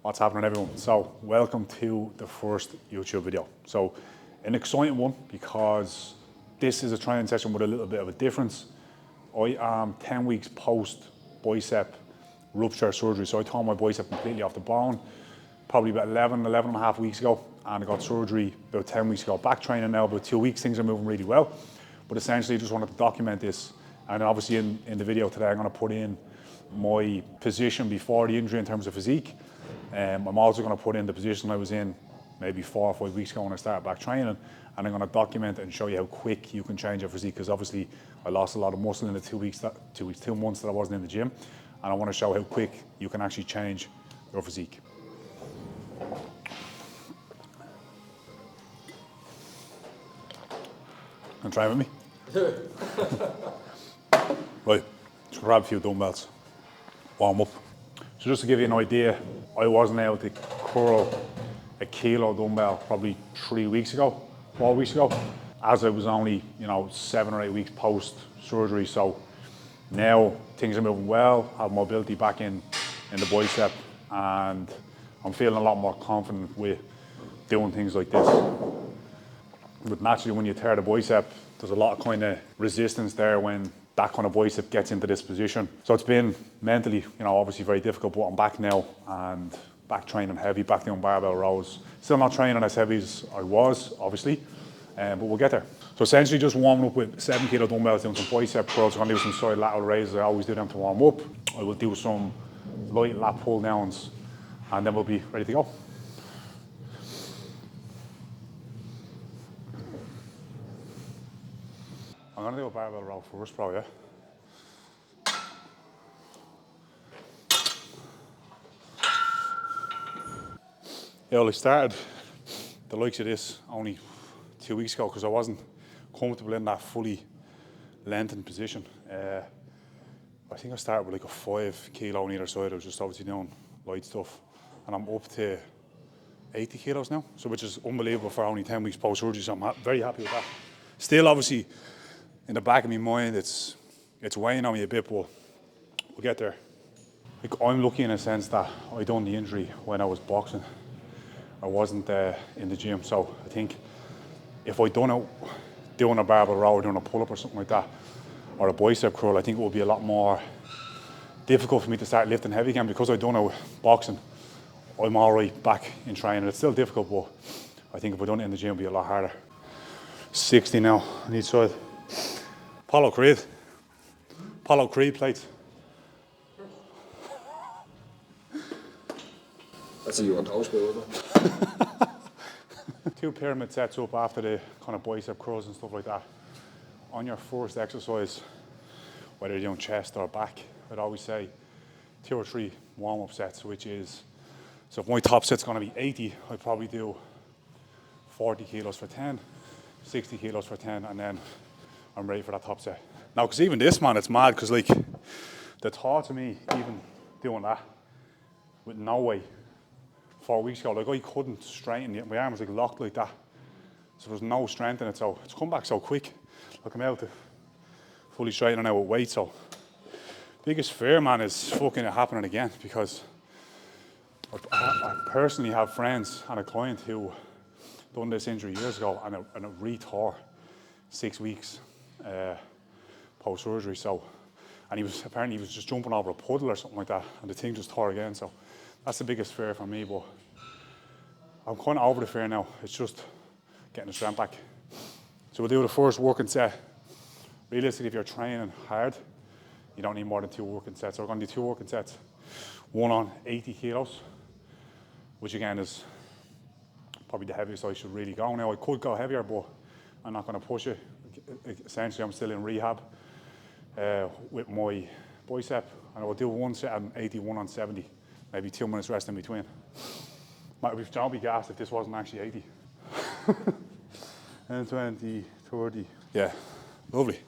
What's happening, everyone? So welcome to the first YouTube video. So an exciting one because this is a training session with a little bit of a difference. I am 10 weeks post bicep rupture surgery. So I tore my bicep completely off the bone probably about 11 and a half weeks ago, and I got surgery about 10 weeks ago. Back training now about 2 weeks, things are moving really well. But essentially just wanted to document this, and obviously in the video today I'm going to put in my position before the injury in terms of physique. I'm also going to put in the position I was in maybe 4 or 5 weeks ago when I started back training, and I'm going to document it and show you how quick you can change your physique, because obviously I lost a lot of muscle in the 2 months that I wasn't in the gym, and I want to show how quick you can actually change your physique. And try with me? Right, just grab a few dumbbells, warm up. So just to give you an idea, I wasn't able to curl a kilo dumbbell probably 4 weeks ago, as I was only 7 or 8 weeks post surgery. So now things are moving well, I have mobility back in the bicep, and I'm feeling a lot more confident with doing things like this. But naturally when you tear the bicep, there's a lot of kind of resistance there when that kind of bicep gets into this position. So it's been mentally, obviously very difficult, but I'm back now and back training heavy, back doing barbell rows. Still not training as heavy as I was, obviously, but we'll get there. So essentially just warming up with 7 kilo dumbbells, doing some bicep curls. I'm gonna do some side lateral raises. I always do them to warm up. I will do some light lat pull downs, and then we'll be ready to go. I'm gonna do a barbell row first, probably, yeah. Yeah, well, I started the likes of this only 2 weeks ago because I wasn't comfortable in that fully lengthened position. I think I started with like a 5 kilo on either side. I was just obviously doing light stuff, and I'm up to 80 kilos now, so which is unbelievable for only 10 weeks post surgery. So I'm very happy with that. Still, obviously, in the back of my mind, it's weighing on me a bit, but we'll get there. Like, I'm lucky in a sense that I done the injury when I was boxing. I wasn't in the gym, so I think if I'd done it doing a barbell row or doing a pull-up or something like that, or a bicep curl, I think it would be a lot more difficult for me to start lifting heavy again. Because I'd done it with boxing, I'm already back in training. It's still difficult, but I think if I'd done it in the gym, it'd be a lot harder. 60 now on each side. Apollo Creed plates. That's a you want to 2 pyramid sets up after the kind of bicep curls and stuff like that. On your first exercise, whether you're doing chest or back, I'd always say 2 or 3 warm-up sets, which is, so if my top set's gonna be 80, I'd probably do 40 kilos for 10, 60 kilos for 10, and then I'm ready for that top set. Now, because even this, man, it's mad, because like the thought of me even doing that with no weight 4 weeks ago, like I couldn't straighten it. My arm was like locked like that, so there was no strength in it. So it's come back so quick. Look, I'm able to fully straighten now with weight. So biggest fear, man, is fucking it happening again, because I personally have friends and a client who done this injury years ago, and it re-tore 6 weeks post surgery. So, and he was just jumping over a puddle or something like that, and the thing just tore again. So that's the biggest fear for me, but I'm kind of over the fear now. It's just getting the strength back. So we'll do the first working set. Realistically, if you're training hard, you don't need more than 2 working sets. So we're going to do 2 working sets. One on 80 kilos, which again is probably the heaviest I should really go. Now, I could go heavier, but I'm not going to push it. Essentially, I'm still in rehab with my bicep, and I will do 1 set on 80, 1 on 70. Maybe 2 minutes rest in between. Don't be gassed if this wasn't actually 80. And 20, 30. Yeah, lovely.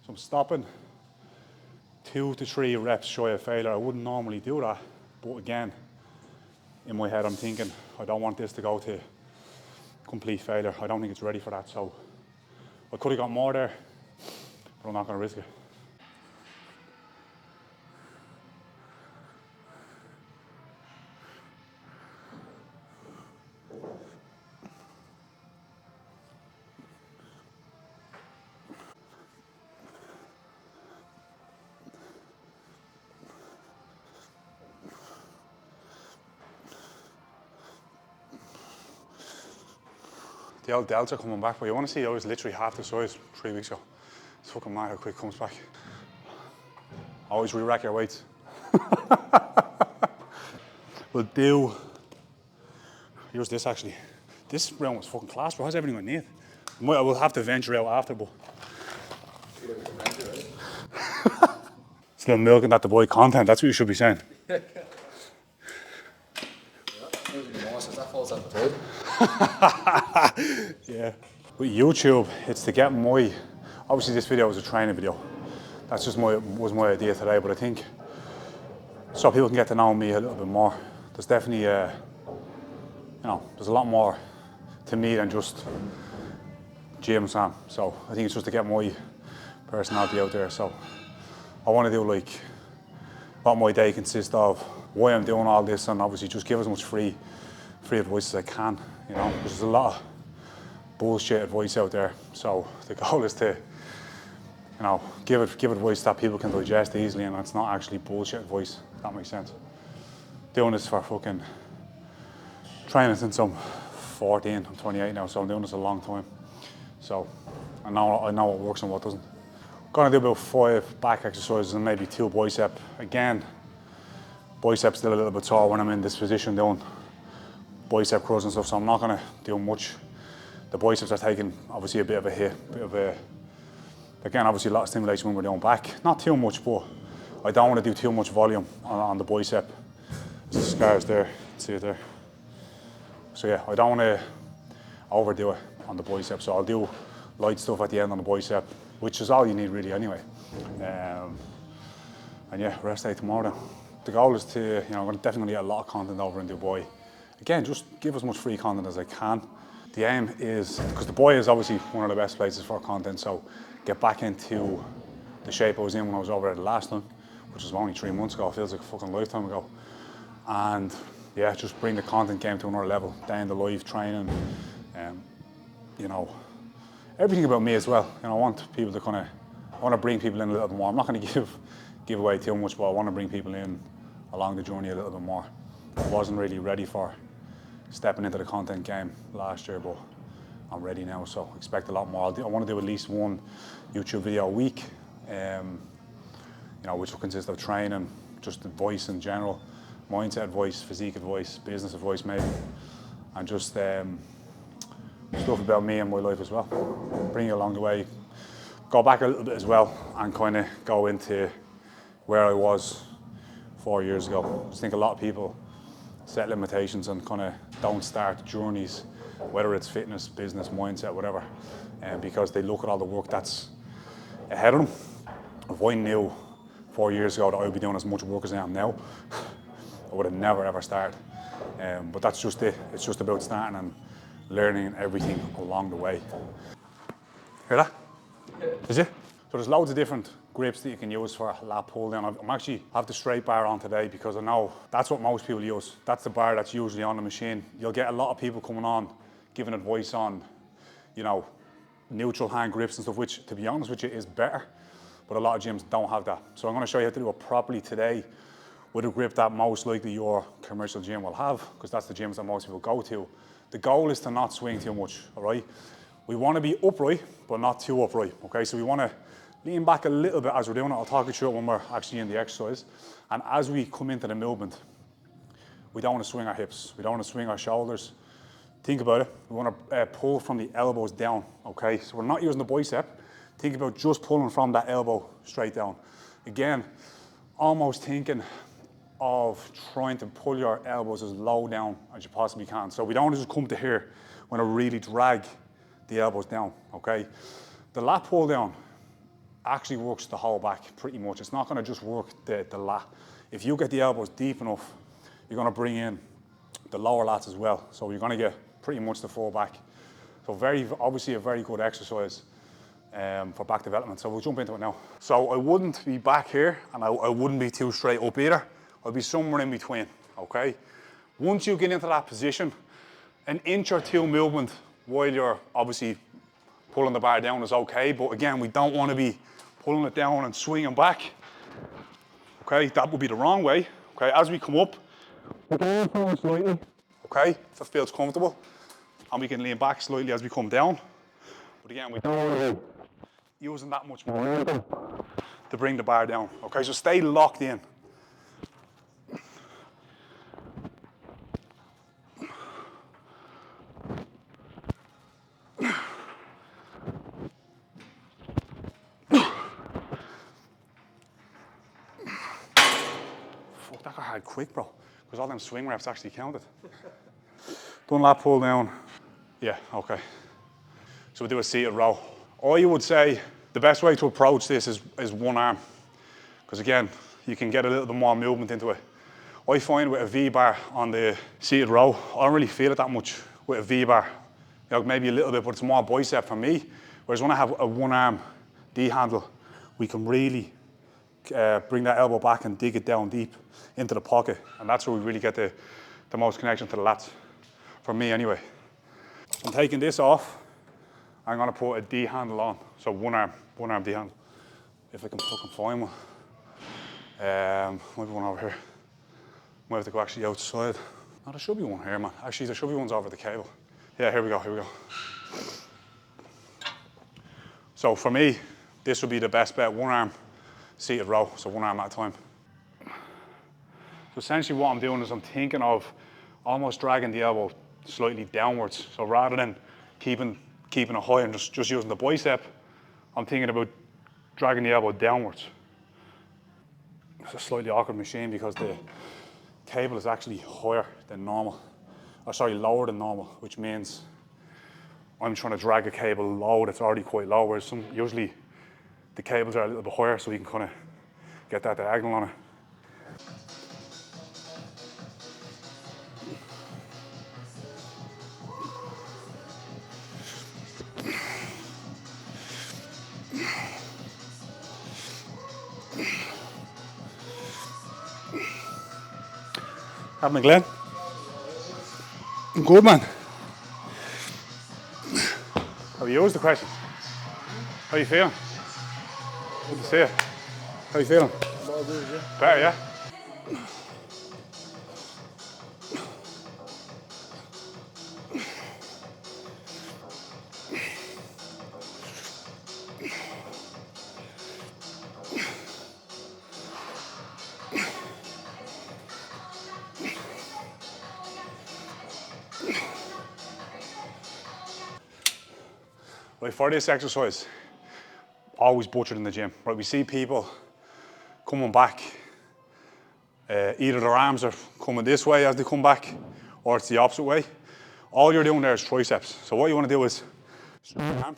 So I'm stopping 2 to 3 reps shy of failure. I wouldn't normally do that, but again, in my head I'm thinking, I don't want this to go to complete failure. I don't think it's ready for that, so I could have got more there, but I'm not going to risk it. The old delts are coming back, but you want to see I was literally half the size 3 weeks ago. It's fucking mad how quick it comes back. Always re-rack your weights. We'll do, here's this actually. This round was fucking class, bro. How's everything on it? I will have to venture out after, but. Still milking that the boy content, that's what you should be saying. Yeah. With YouTube, it's to get my, obviously this video was a training video. That's just was my idea today, but I think so people can get to know me a little bit more. There's definitely, you know, there's a lot more to me than just gym Sam. So I think it's just to get my personality out there. So I want to do like what my day consists of, why I'm doing all this, and obviously just give as much free advice as I can. You know, there's a lot of bullshit advice out there. So the goal is to, you know, give advice that people can digest easily, and it's not actually bullshit advice. If that makes sense. Doing this for fucking training since I'm 14. I'm 28 now, so I'm doing this a long time. So I know what works and what doesn't. Gonna do about 5 back exercises and maybe 2 bicep. Again, biceps still a little bit sore when I'm in this position doing bicep curls and stuff, so I'm not gonna do much. The biceps are taking obviously a bit of a hit, again, obviously a lot of stimulation when we're doing back. Not too much, but I don't want to do too much volume on the bicep. There's the scars there, see it there. So yeah, I don't want to overdo it on the bicep, so I'll do light stuff at the end on the bicep, which is all you need really anyway. And yeah, rest day tomorrow then. The goal is to, you know, I'm definitely get a lot of content over in Dubai. Again, just give as much free content as I can. The aim is, because Dubai is obviously one of the best places for content, so get back into the shape I was in when I was over there the last time, which was only 3 months ago. It feels like a fucking lifetime ago. And yeah, just bring the content game to another level, down the live training, you know, everything about me as well. You know, I want people to kind of, I want to bring people in a little bit more. I'm not going to give away too much, but I want to bring people in along the journey a little bit more. I wasn't really ready for stepping into the content game last year, but I'm ready now, so expect a lot more. I want to do at least 1 YouTube video a week, you know, which will consist of training, just advice in general, mindset advice, physique advice, business advice maybe, and just stuff about me and my life as well. Bring you along the way, go back a little bit as well, and kind of go into where I was 4 years ago. I just think a lot of people set limitations and kind of don't start journeys, whether it's fitness, business, mindset, whatever, because they look at all the work that's ahead of them. If I knew 4 years ago that I would be doing as much work as I am now, I would have never ever started. But that's just it. It's just about starting and learning everything along the way. Hear that? Is it? So there's loads of different grips that you can use for lat pull down. I'm actually have the straight bar on today because I know that's what most people use. That's the bar that's usually on the machine. You'll get a lot of people coming on giving advice on, you know, neutral hand grips and stuff, which to be honest with you is better, but a lot of gyms don't have that. So I'm going to show you how to do it properly today with a grip that most likely your commercial gym will have, because that's the gyms that most people go to. The goal is to not swing too much, all right? We want to be upright, but not too upright, okay? So we want to lean back a little bit as we're doing it. I'll talk you through it when we're actually in the exercise. And as we come into the movement, we don't want to swing our hips. We don't want to swing our shoulders. Think about it. We want to pull from the elbows down, okay? So we're not using the bicep. Think about just pulling from that elbow straight down. Again, almost thinking of trying to pull your elbows as low down as you possibly can. So we don't want to just come to here. We want to really drag the elbows down, okay? The lat pull down actually works the whole back pretty much. It's not going to just work the lat. If you get the elbows deep enough, you're going to bring in the lower lats as well. So you're going to get pretty much the full back. So obviously a very good exercise for back development. So we'll jump into it now. So I wouldn't be back here and I wouldn't be too straight up either. I'll be somewhere in between, okay? Once you get into that position, an inch or two movement while you're obviously pulling the bar down is okay, but again, we don't want to be pulling it down and swinging back. Okay, that would be the wrong way. Okay, as we come up, we're going forward slightly. Okay, if it feels comfortable. And we can lean back slightly as we come down. But again, we don't want to be using that much momentum to bring the bar down. Okay, so stay locked in. Fuck, that got hard quick, bro. Because all them swing reps actually counted. Done that pull down. Yeah, okay. So we'll do a seated row. Or you would say the best way to approach this is one arm. Because again, you can get a little bit more movement into it. I find with a V-bar on the seated row, I don't really feel it that much with a V-bar. You know, maybe a little bit, but it's more bicep for me. Whereas when I have a one arm D handle, we can really bring that elbow back and dig it down deep into the pocket. And that's where we really get the most connection to the lats. For me anyway. I'm taking this off. I'm gonna put a D handle on. So one arm D handle. If I can fucking find one. Maybe one over here. Might have to go actually outside. Oh, there should be one here, man. Actually, there should be ones over the cable. Yeah, here we go. So for me, this would be the best bet. One arm seated row, so one arm at a time. So essentially what I'm doing is I'm thinking of almost dragging the elbow slightly downwards. So rather than keeping it high and just using the bicep, I'm thinking about dragging the elbow downwards. It's a slightly awkward machine because the cable is actually higher than normal. Or sorry, lower than normal, which means I'm trying to drag a cable low that's already quite low, whereas usually the cables are a little bit higher so we can kind of get that diagonal on it. Happening, Glenn? Good, man. How are you? Is the question? How are you feeling? Good to see you. How are you feeling? All good, yeah. Better, yeah? Right, for this exercise, always butchered in the gym. Right, we see people coming back, either their arms are coming this way as they come back, or it's the opposite way. All you're doing there is triceps. So what you want to do is straight arm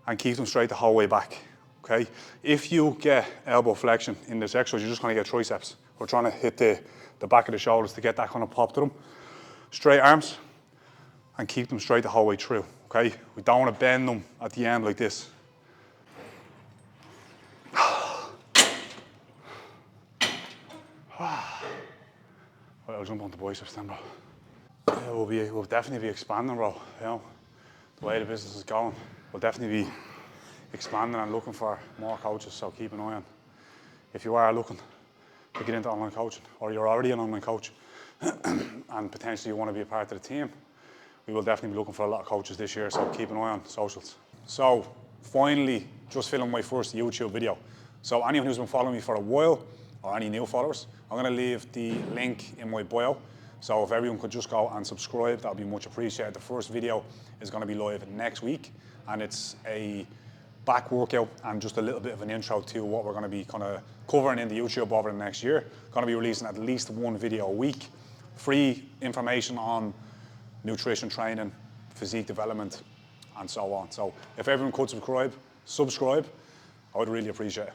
and keep them straight the whole way back, okay? If you get elbow flexion in this exercise, you're just going to get triceps. We're trying to hit the back of the shoulders to get that kind of pop to them. Straight arms and keep them straight the whole way through, okay? We don't want to bend them at the end like this. Right, I'll jump on the biceps then, bro. Yeah, we'll definitely be expanding, bro. You know, the way the business is going, we'll definitely be expanding and looking for more coaches, so keep an eye on. If you are looking to get into online coaching, or you're already an online coach, and potentially you want to be a part of the team, we will definitely be looking for a lot of coaches this year, so keep an eye on socials. So, finally, just filming my first YouTube video. So anyone who's been following me for a while, or any new followers, I'm going to leave the link in my bio. So if everyone could just go and subscribe, that would be much appreciated. The first video is going to be live next week, and it's a back workout and just a little bit of an intro to what we're going to be kind of covering in the YouTube over the next year. Going to be releasing at least one video a week. Free information on nutrition training, physique development, and so on. So if everyone could subscribe, I would really appreciate it.